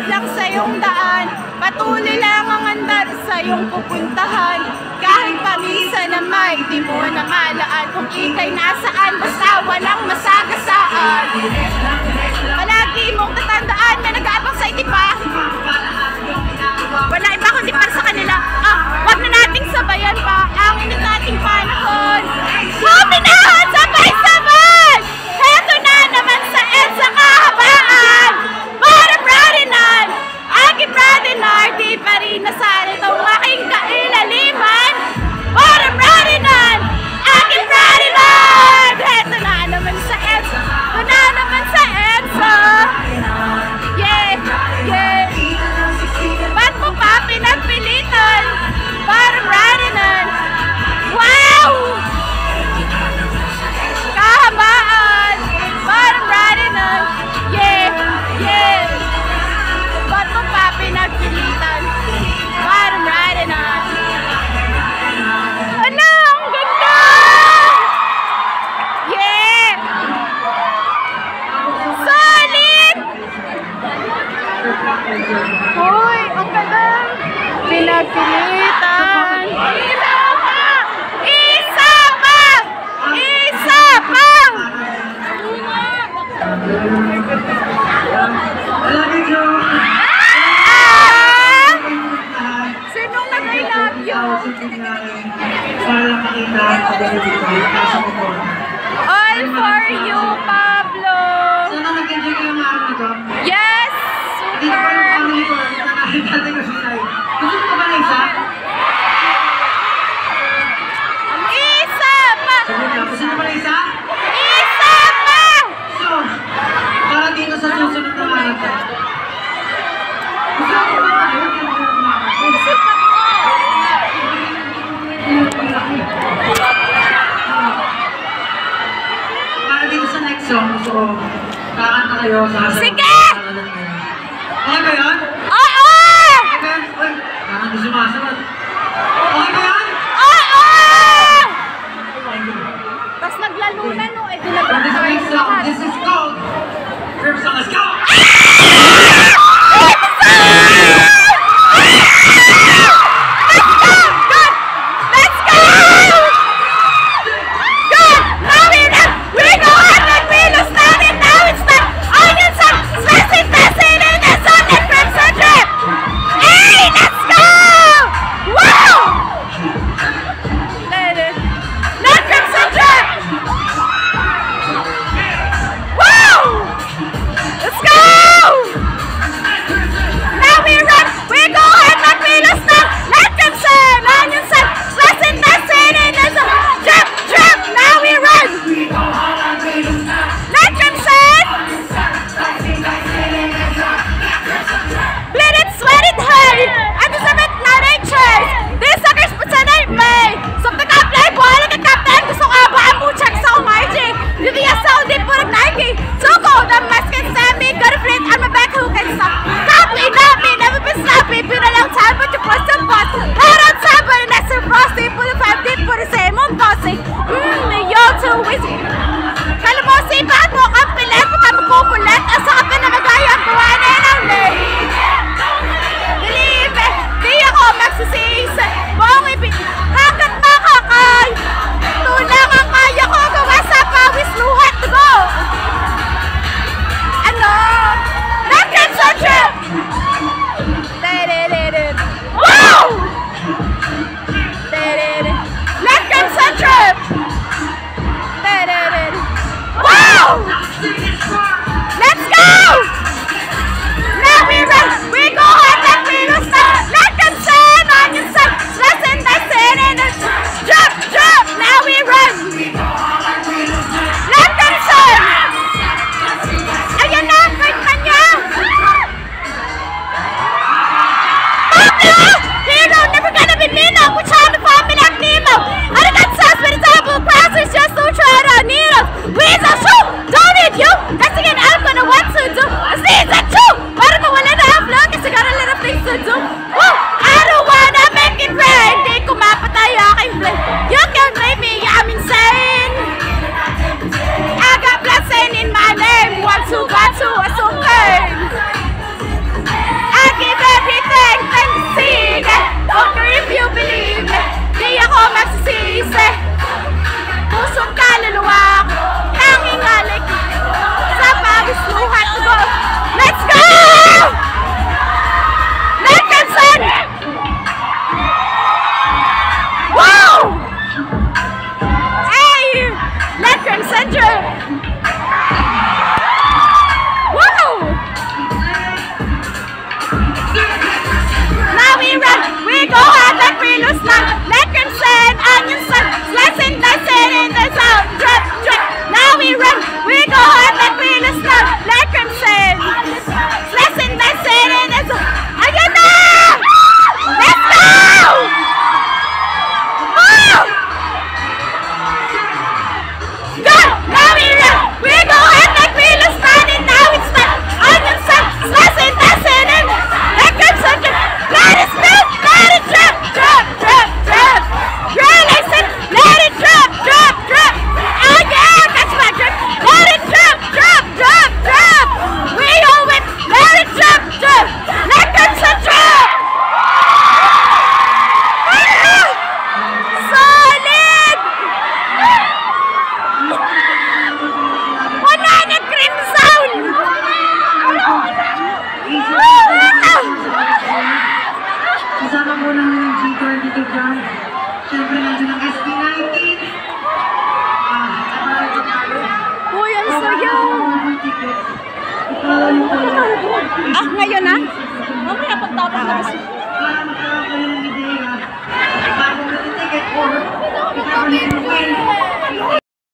hadlang sa iyong daan, patuloy lang ang andar sa iyong pupuntahan. Kahit paminsan na may di mo na malaan, kung ika'y nasaan, basta walang masagasaan. Palagi mong tatandaan na nag-aabang sa itipa. Wala iba kundi para sa kanila. Wag na nating sabayan pa ang init nating panahon. Huminahan sabay-sabay! Heto na naman sa EDSA kahabaan! Para Bradinan! Aking Bradinar, di pa rin nasan itong aking kailaliman. Para Bradinan! Aking Bradinan! Heto na naman sa EDSA! Heto na naman sa EDSA! Yeah! Yeah! Ba't mo pa pinagpilitan? Para Bradinan! Wow! Kahabaan! Para Bradinan! Yeah! Yeah! Ba't mo pa pinagpilitan? Para Bradinan! Ano? Ang ganda! Yeah! Solid! Hoy! Ang ganda! Pinagpilitan! Isa pa! Isa pa! Isa pa! Sinong nag-I love you? All for you, Pablo! Yes! Super! Isa pa! Isa pa! Para dito sa susunod na marathon. Para dito sa next song, so kakanta kayo sa sige! Okay ba yun? Oo! Okay ba yun? Uy, hindi sumasagot. Okay ba yun? Oo! Tapos naglalo na no, eh For this next song, this is called Rip Song. Let's go! Let's dyan. Siyempre, nandiyan ang SB19. Uy, ang saya! Ngayon na? Mamaya pagtapos na kasi. Para magkaroon kayo ng ideya, bago ka ticket or ikaw